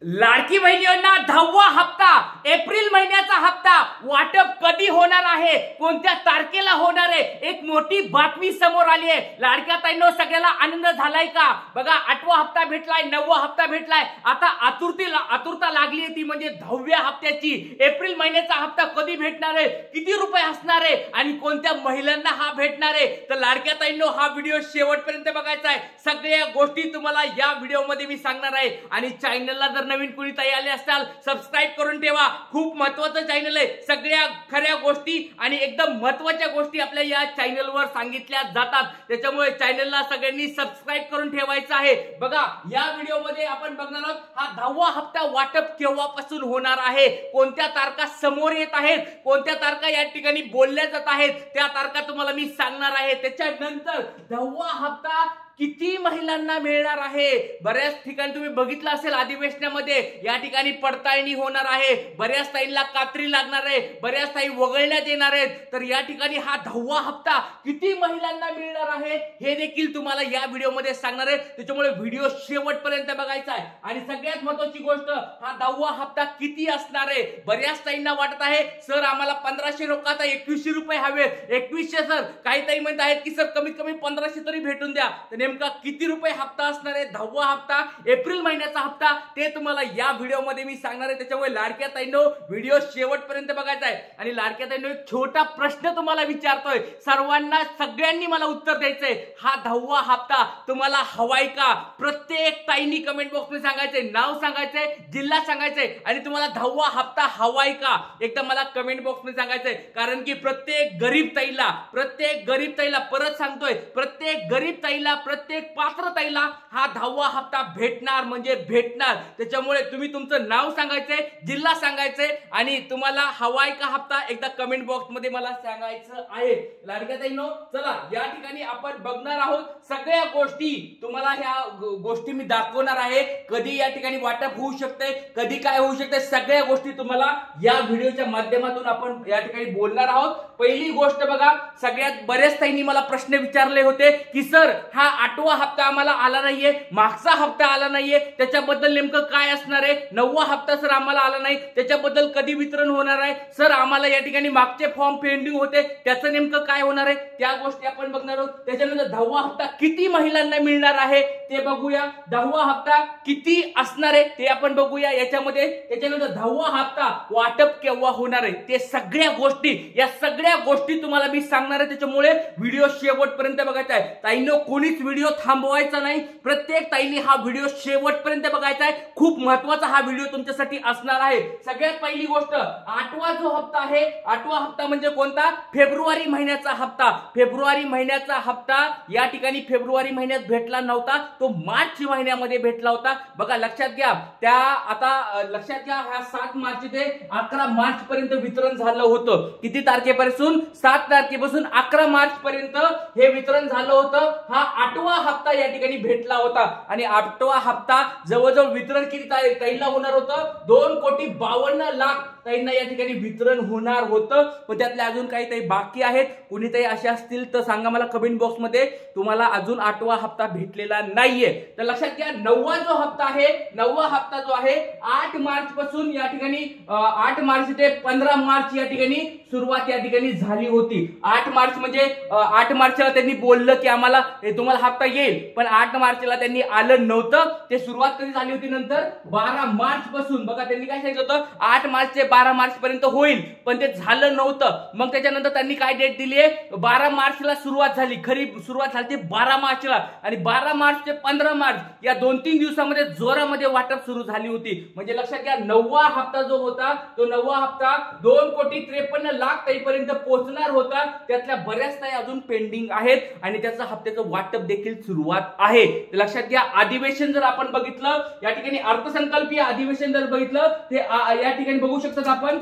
लाडकी बहिणींना 10वा हप्ता एप्रिल महिन्याचा हप्ता वाटप कधी होणार आहे, कोणत्या तारखेला होणार आहे, एक मोठी बातमी समोर आली आहे। लाडक्या ताईंनो सगळ्याला आनंद झालाय का? बघा 8वा हप्ता भेटलाय, 9वा हप्ता भेटलाय, आता आतुरता लागली आहे ती म्हणजे 10व्या हप्त्याची। एप्रिल महिन्याचा हप्ता कधी भेटणार आहे, किती रुपये असणार आहे आणि कोणत्या महिलांना हा भेटणार आहे, तर लाडक्या ताईंनो हा व्हिडिओ शेवटपर्यंत बघायचा आहे। सगळ्या गोष्टी तुम्हाला या व्हिडिओमध्ये मी सांगणार आहे आणि चॅनलला जर नवीन कोणी ताई आले असाल सबस्क्राइब करून ठेवा, खूप महत्त्वाचं चॅनल आहे। सगळ्या खऱ्या गोष्टी आणि एकदम महत्त्वाच्या गोष्टी आपल्या या चॅनलवर सांगितल्या जातात, त्याच्यामुळे चॅनलला सगळ्यांनी सबस्क्राइब करून ठेवायचं आहे। बघा या व्हिडिओमध्ये आपण बघणार आहोत हा 10वा हप्ता वाटप केव्हापासून होणार आहे, कोणत्या तारखा समोर येत आहेत, कोणत्या तारखा या ठिकाणी बोलल्या जात आहेत, त्या तारखा तुम्हाला मी सांगणार आहे। त्याच्यानंतर 10वा हप्ता किती महिलांना मिळणार आहे, बऱ्याच ठिकाणी तुम्ही बघितलं असेल अधिवेशनामध्ये या ठिकाणी पडताळणी होणार आहे, बऱ्याच ताईंना कात्री लागणार आहे, बऱ्याच ताई वगळण्यात येणार आहेत, तर या ठिकाणी हा 10वा हप्ता किती महिलांना मिळणार आहे हे देखील तुम्हाला या व्हिडिओमध्ये सांगणार आहे, त्याच्यामुळे व्हिडिओ शेवटपर्यंत बघायचा आहे। आणि सगळ्यात महत्त्वाची गोष्ट हा 10वा हप्ता किती असणार आहे। बऱ्याच ताईंना वाटत आहे सर आम्हाला 1500 नको आता 2100 रुपये हवे, 2100 सर, काही ताई म्हणत आहेत की सर कमीत कमी 1500 तरी भेटून द्या, नेमका किती रुपये हप्ता असणार आहे 10वा हप्ता एप्रिल महिन्याचा हप्ता ते तुम्हाला या व्हिडिओमध्ये मी सांगणार आहे। त्याच्यामुळे लाडक्या ताईंनो व्हिडिओ शेवटपर्यंत बघायचा आहे। आणि लाडक्या ताईंनो एक छोटा प्रश्न तुम्हाला विचारतोय, सर्वांना सगळ्यांनी मला उत्तर द्यायचंय, हा 10वा हप्ता तुम्हाला हवाय का? प्रत्येक ताईंनी कमेंट बॉक्समध्ये सांगायचंय, नाव सांगायचंय, जिल्हा सांगायचंय आणि तुम्हाला 10वा हप्ता हवाय का एकदा मला कमेंट बॉक्समध्ये सांगायचंय। कारण की प्रत्येक गरीब ताईला परत सांगतोय, प्रत्येक गरीब ताईला प्रत्येक पात्र ताईला हा 10वा हप्ता भेटणार म्हणजे भेटणार। त्याच्यामुळे तुम्ही तुमचं नाव सांगायचंय, जिल्हा सांगायचंय आणि तुम्हाला हवाय का हप्ता एकदा कमेंट बॉक्स मध्ये मला सांगायचं आहे। लाडक्या ताईंनो चला या ठिकाणी आपण बघणार आहोत सगळ्या गोष्टी, तुम्हाला ह्या गोष्टी मी दाखवणार आहे, कधी या ठिकाणी वाटप होऊ शकते, कधी काय होऊ शकते, सगळ्या गोष्टी तुम्हाला या व्हिडिओच्या माध्यमातून आपण या ठिकाणी बोलणार आहोत। पहिली गोष्ट बघा, सगळ्यात बऱ्याच ताईंनी मला प्रश्न विचारले होते की सर हा 8वा हप्ता आम्हाला आला नाहीये, मागचा हप्ता आला नाहीये, त्याच्याबद्दल नेमकं काय असणार आहे, 9वा हप्ता सर आम्हाला आला नाही, त्याच्याबद्दल कधी वितरण होणार आहे, सर आम्हाला या ठिकाणी मागचे फॉर्म पेंडिंग होते त्याचं नेमकं काय होणार आहे, त्या गोष्टी आपण बघणार आहोत। त्याच्यानंतर 10वा हप्ता किती महिलांना मिळणार आहे ते बघूया, 10वा हप्ता किती असणार आहे ते आपण बघूया याच्यामध्ये। त्याच्यानंतर 10वा हप्ता वाटप केव्हा होणार आहे ते सगळ्या गोष्टी, या सगळ्या गोष्टी तुम्हाला मी सांगणार आहे, त्याच्यामुळे व्हिडिओ शेवटपर्यंत बघायचा आहे। ताईंनो कोणीच व्हिडिओ थांबवायचा नाही, प्रत्येक ताईंनी हा व्हिडिओ शेवटपर्यंत बघायचा आहे, खूप महत्त्वाचा हा व्हिडिओ तुमच्यासाठी असणार आहे। सगळ्यात पहिली गोष्ट 8वा जो हप्ता आहे, 8वा हप्ता म्हणजे कोणता, फेब्रुवारी महिन्याचा हप्ता। फेब्रुवारी महिन्याचा हप्ता या ठिकाणी फेब्रुवारी महिन्यात भेटला नव्हता, तो मार्च महिन्यामध्ये भेटला होता। बघा लक्षात घ्या, त्या आता लक्षात घ्या ह्या 7 मार्च ते 11 मार्च पर्यंत वितरण झालं होतं, किती तारखेपासून, 7 तारखेपासून 11 मार्च पर्यंत हे वितरण झालं होतं। हा 8वा हप्ता या ठिकाणी भेटला होता आणि 8वा हप्ता जवळजवळ वितरण किती ताईंना होणार होतं, 2,52,00,000 ताईंना या ठिकाणी वितरण होणार होतं। पण त्यातले अजून काही ताई बाकी आहेत, कुणी ताई असे असतील तर सांगा मला कमेंट बॉक्स मध्ये, तुम्हाला अजून 8वा हप्ता भेटलेला नाहीये। तर लक्षात घ्या 9वा जो हप्ता आहे, 9वा हप्ता जो आहे 8 मार्च पासून या ठिकाणी 8 मार्च ते 15 मार्च या ठिकाणी सुरुवात या ठिकाणी झाली होती। 8 मार्च म्हणजे 8 मार्चला त्यांनी बोललं की आम्हाला तुम्हाला हप्ता येईल, पण 8 मार्चला त्यांनी आलं नव्हतं, ते सुरुवात कधी झाली होती नंतर 12 मार्च पासून, बघा त्यांनी काय सांगितलं होतं 8 मार्च ते 12 मार्च पर्यंत होईल, पण ते झालं नव्हतं। मग त्याच्यानंतर त्यांनी काय डेट दिली आहे, 12 मार्चला सुरुवात झाली, खरी सुरुवात झाली 12 मार्चला आणि 12 मार्च ते 15 मार्च या 2-3 दिवसामध्ये जोरामध्ये वाटप सुरू झाली होती। म्हणजे लक्षात घ्या 9वा हप्ता जो होता तो 9वा हप्ता 2,53,00,000 ताईपर्यंत पोहोचणार होता, त्यातल्या बऱ्याच ताई अजून पेंडिंग आहेत आणि त्याचं हप्त्याचं वाटप देखील सुरुवात आहे। लक्षात घ्या अधिवेशन जर आपण बघितलं या ठिकाणी अर्थसंकल्पीय अधिवेशन जर बघितलं ते या ठिकाणी बघू शकतात आपण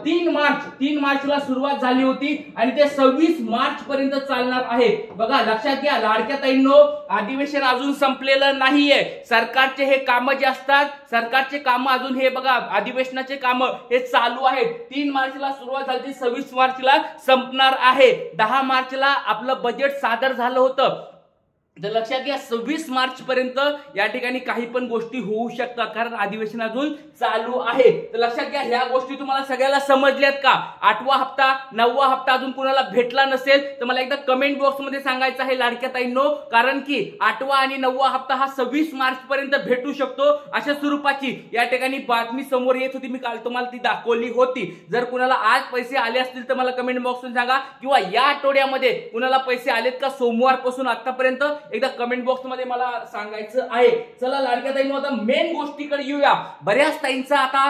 3 मार्चला सुरुवात झाली होती आणि ते 26 मार्च पर्यंत चालणार आहे। बघा लक्षात घ्या लाडक्या ताईंनो अधिवेशन अजून संपलेलं नाहीये, सरकारचे हे काम जे असतात, सरकारचे काम अजून हे बघा अधिवेशनाचे काम हे चालू आहेत। 3 मार्चला सुरुवात झाली, 26 मार्चला संपणार आहे, 10 मार्चला आपलं बजेट सादर झालं होतं, तर लक्षात घ्या 26 मार्च पर्यंत या ठिकाणी काही पण गोष्टी होऊ शकतात, कारण अधिवेशन अजून चालू आहे. तर लक्षात घ्या ह्या गोष्टी तुम्हाला सगळ्याला समजल्यात का? 8वा हप्ता 9वा हप्ता अजून कुणाला भेटला नसेल तर मला एकदा कमेंट बॉक्स मध्ये सांगायचं आहे लाडक्या ताईंनो, कारण की 8वा आणि 9वा हप्ता हा 26 मार्च पर्यंत भेटू शकतो अशा स्वरूपाची या ठिकाणी बातमी समोर येत होती. मी काल तुम्हाला ती दाखवली होती. जर कुणाला आज पैसे आले असतील तर मला कमेंट बॉक्स मध्ये सांगा, किंवा या आठवड्यामध्ये कुणाला पैसे आलेत का सोमवारपासून आतापर्यंत एकदा कमेंट बॉक्स मध्ये मला सांगायचं आहे. चला लाडक्या ताईंनो आता मेन गोष्टीकडे येऊया. बऱ्याच ताईंचा आता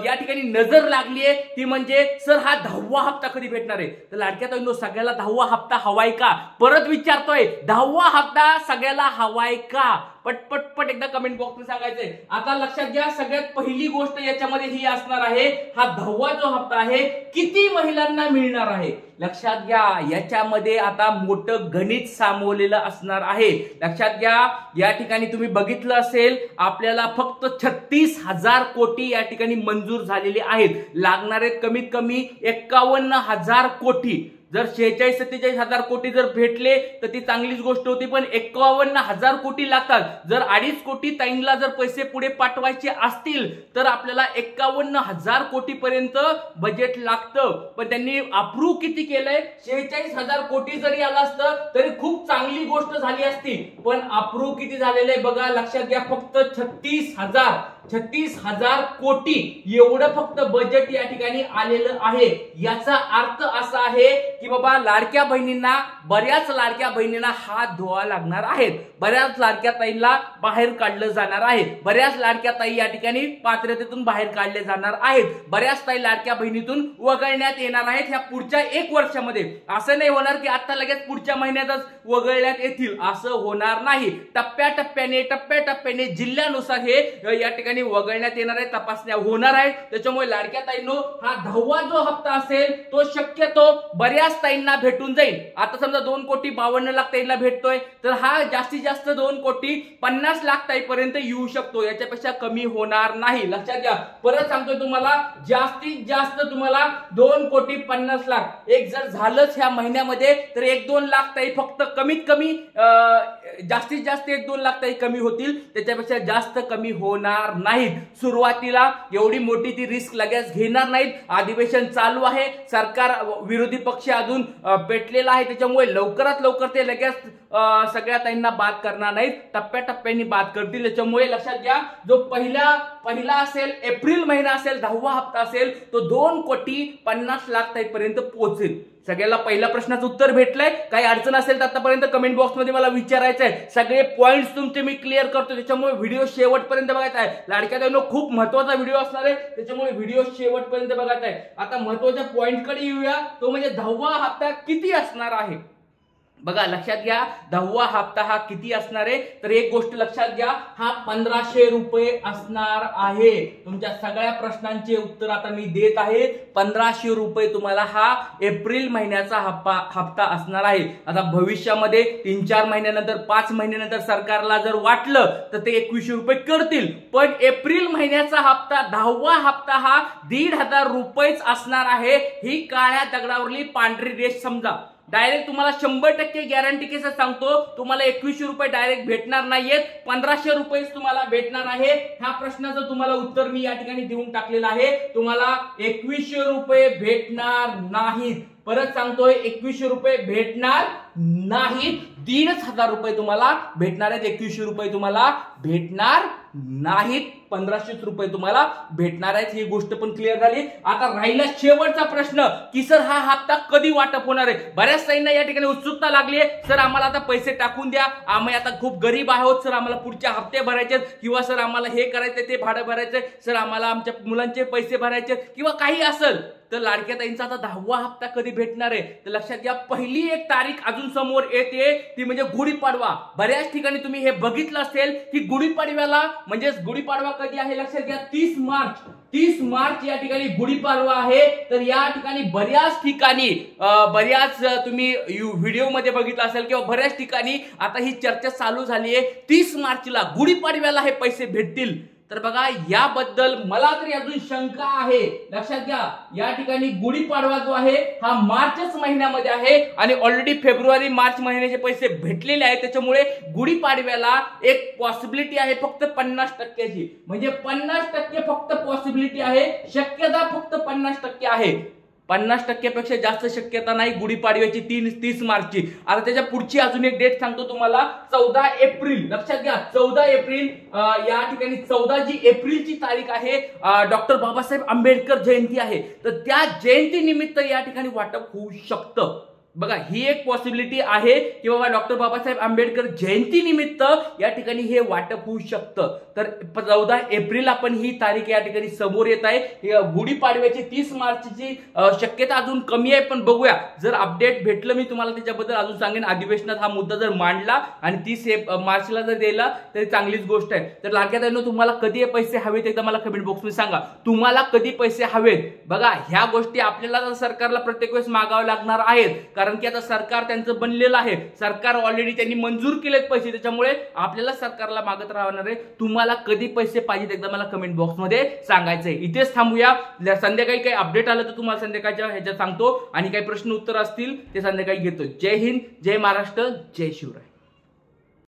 या ठिकाणी नजर लागली आहे ती म्हणजे सर हा 10वा हप्ता कधी भेटणार आहे. तर लाडक्या ताईंनो सगळ्याला 10वा हप्ता हवाय का? परत विचारतोय, 10वा हप्ता सगळ्याला हवाय का? पटपट एकदा कमेंट बॉक्स मध्ये सांगायचंय. आता लक्षात घ्या सगळ्यात पहिली गोष्ट याच्यामध्ये ही असणार आहे, हा 10वा जो हप्ता आहे किती महिलांना मिळणार आहे. लक्षात घ्या याच्यामध्ये आता मोठं गणित सामावलेलं असणार आहे. लक्षात घ्या या ठिकाणी तुम्ही बघितलं असेल आपल्याला फक्त 36,000 कोटी या ठिकाणी मंजूर झालेले आहेत. लागणारे कमीत कमी 51,000 कोटी. जर 46-47,000 कोटी जर भेटले तर ती चांगलीच गोष्ट होती, पण 51,000 कोटी लागतात. जर 2.5 कोटी ताईंना जर पैसे पुढे पाठवायचे असतील तर आपल्याला 51,000 कोटी पर्यंत बजेट लागतं. पण त्यांनी अप्रूव्ह किती केलंय? 46,000 कोटी जरी आला असतं तरी खूप चांगली गोष्ट झाली असती, पण अप्रूव्ह किती झालेलं आहे बघा. लक्षात घ्या फक्त 36,000 कोटी एवढं फक्त बजेट या ठिकाणी आलेलं आहे. याचा अर्थ असा आहे की बाबा लाडक्या बहिणींना, बऱ्याच लाडक्या बहिणींना हात धुवा लागणार आहेत, बऱ्याच लाडक्या ताईंना बाहेर काढलं जाणार आहे, बऱ्याच लाडक्या ताई या ठिकाणी पात्रतेतून बाहेर काढले जाणार आहेत, बऱ्याच ताई लाडक्या बहिणीतून वगळण्यात येणार आहेत ह्या पुढच्या 1 वर्षामध्ये. असं नाही होणार की आता लगेच पुढच्या महिन्यातच वगळण्यात येतील, असं होणार नाही. टप्प्याटप्प्याने जिल्ह्यानुसार हे या ठिकाणी वगळण्यात येणार आहे, तपासण्या होणार आहेत. त्याच्यामुळे लाडक्या ताईंनो हा 10वा जो हप्ता असेल तो शक्यतो बऱ्याच ताईंना भेटून जाईल. आता समजा 2,52,00,000 ताईंना भेटतोय तर हा जास्तीत जास्त 2,50,00,000 ताईपर्यंत येऊ शकतो, याच्यापेक्षा कमी होणार नाही. लक्षात घ्या परत सांगतोय तुम्हाला, जास्तीत जास्त तुम्हाला 2,50,00,000 एक जर झालंच ह्या महिन्यामध्ये तर 1-2 लाख ताई फक्त कमीत कमी, जास्तीत जास्त 1-2 लाख ताई कमी होतील, त्याच्यापेक्षा जास्त कमी होणार नाहीत. सुरुवातीला एवढी मोठी ती रिस्क लगेच घेणार नाहीत. अधिवेशन चालू आहे, सरकार विरोधी पक्ष अजून पेटलेला आहे, त्याच्यामुळे लवकरात लवकर ते लगेच सगळ्या ताईंना बाद करणार नाहीत, टप्प्याटप्प्याने बाद करतील. त्याच्यामुळे लक्षात घ्या जो पहिला असेल एप्रिल महिना असेल, 10वा हप्ता असेल तो 2,50,00,000 ताईपर्यंत पोहोचेल. सगळ्याला पहिल्या प्रश्नाचं उत्तर भेटलंय? काही अडचण असेल तर आतापर्यंत कमेंट बॉक्स मध्ये मला विचारायचं आहे. सगळे पॉइंट्स तुमचे मी क्लिअर करतो, त्याच्यामुळे व्हिडिओ शेवटपर्यंत बघायचा आहे. लाडक्या ताईंनो खूप महत्वाचा व्हिडिओ असणार आहे, त्याच्यामुळे व्हिडिओ शेवटपर्यंत बघायचा आहे. आता महत्वाच्या पॉइंटकडे येऊया, तो म्हणजे 10वा हप्ता किती असणार आहे. बघा लक्षात घ्या 10वा हप्ता हा किती असणार आहे, तर एक गोष्ट लक्षात घ्या, हा 1,500 रुपये असणार आहे. तुमच्या सगळ्या प्रश्नांचे उत्तर आता मी देत आहे. 1,500 रुपये तुम्हाला हा एप्रिल महिन्याचा हप्ता असणार आहे. आता भविष्यामध्ये 3-4 महिन्यानंतर 5 महिन्यानंतर सरकारला जर वाटलं तर ते 2,100 रुपये करतील, पण एप्रिल महिन्याचा हप्ता 10वा हप्ता हा 1,500 रुपयेच असणार आहे. ही काळ्या दगडावरली पांढरी रेष समजा. डायरेक्ट तुम्हाला 100% गॅरंटी केस सांगतो, तुम्हाला 2,100 रुपये डायरेक्ट भेटणार नाहीयेत, 1,500 रुपयेच तुम्हाला भेटणार आहे. ह्या प्रश्नाचं तुम्हाला उत्तर मी या ठिकाणी देऊन टाकलेलं आहे. तुम्हाला 2,100 रुपये भेटणार नाहीत. परत सांगतोय 2,100 रुपये भेटणार नाहीत. 1,500 रुपये तुम्हाला भेटणार आहेत, 2,100 रुपये तुम्हाला भेटणार नाहीत, 1,500 रुपये तुम्हाला भेटणार आहेत. ही गोष्ट पण क्लिअर झाली. आता राहिला शेवटचा प्रश्न की सर हा हप्ता कधी वाटप होणार आहे. बऱ्याच ताईंना या ठिकाणी उत्सुकता लागली आहे, सर आम्हाला आता पैसे टाकून द्या, आम्ही आता खूप गरीब आहोत, सर आम्हाला पुढच्या हप्ते भरायचे, किंवा सर आम्हाला हे करायचंय, ते भाडं भरायचंय, सर आम्हाला आमच्या मुलांचे पैसे भरायचे, किंवा काही असेल. तर लाडक्या ताईंचा आता 10वा हप्ता कधी भेटणार आहे, तर लक्षात घ्या पहिली एक तारीख अजून समोर येते, ती म्हणजे गुढीपाडवा. बऱ्याच ठिकाणी तुम्ही हे बघितलं असेल की गुढीपाडव्याला, म्हणजे गुढीपाडवा कधी आहे लक्षात घ्या 30 मार्च या ठिकाणी गुढीपाडवा आहे. तर या ठिकाणी बऱ्याच ठिकाणी बऱ्याच तुम्ही व्हिडिओ मध्ये बघितलं असेल किंवा बऱ्याच ठिकाणी आता ही चर्चा चालू झाली आहे, 30 मार्चला गुढीपाडव्याला हे पैसे भेटतील. तर बघा याबद्दल मला तरी अजून शंका आहे. लक्षात घ्या, या ठिकाणी गुढीपाडवा जो आहे हा मार्चच महिन्यामध्ये आहे आणि ऑलरेडी फेब्रुवारी मार्च महिन्याचे पैसे भेटलेले आहेत. त्याच्यामुळे गुढीपाडव्याला एक पॉसिबिलिटी आहे फक्त 50%ची, म्हणजे 50% फक्त पॉसिबिलिटी आहे, शक्यता फक्त 50% आहे. 50% पेक्षा जास्त शक्यता नाही गुढीपाडव्याची 30 मार्चची. आता त्याच्या पुढची अजून एक डेट सांगतो तुम्हाला, 14 एप्रिल. लक्षात घ्या, 14 एप्रिल या ठिकाणी 14 जी एप्रिलची तारीख आहे, डॉक्टर बाबासाहेब आंबेडकर जयंती आहे. तर त्या जयंती निमित्त या ठिकाणी वाटप होऊ शकतं. बघा ही एक पॉसिबिलिटी आहे की बाबा डॉक्टर बाबासाहेब आंबेडकर जयंती निमित्त या ठिकाणी हे वाटप होऊ शकतं. तर 14 एप्रिल आपण ही तारीख या ठिकाणी समोर येत आहे. गुढीपाडव्याची 30 मार्चची शक्यता अजून कमी आहे, पण बघूया, जर अपडेट भेटलं मी तुम्हाला त्याच्याबद्दल अजून सांगेन. अधिवेशनात हा मुद्दा जर मांडला आणि 30 मार्चला जर दिला तरी चांगलीच गोष्ट आहे. तर लाडक्या बहिणींनो, तुम्हाला कधी हे पैसे हवेत एकदा मला कमेंट बॉक्समध्ये सांगा, तुम्हाला कधी पैसे हवेत. बघा ह्या गोष्टी आपल्याला सरकारला प्रत्येक वेळेस मागावे लागणार आहेत, कारण की आता सरकार त्यांचं बनलेलं आहे. सरकार ऑलरेडी त्यांनी मंजूर केलेत पैसे, त्याच्यामुळे आपल्याला सरकारला मागत राहणार आहे. तुम्हाला कधी पैसे पाहिजेत एकदा मला कमेंट बॉक्समध्ये सांगायचंय. इथेच थांबूया. संध्याकाळी काही अपडेट आलं तर तुम्हाला संध्याकाळच्या ह्याच्यात सांगतो, आणि काही प्रश्न उत्तर असतील ते संध्याकाळी घेतो. जय हिंद, जय महाराष्ट्र, जय शिवराय.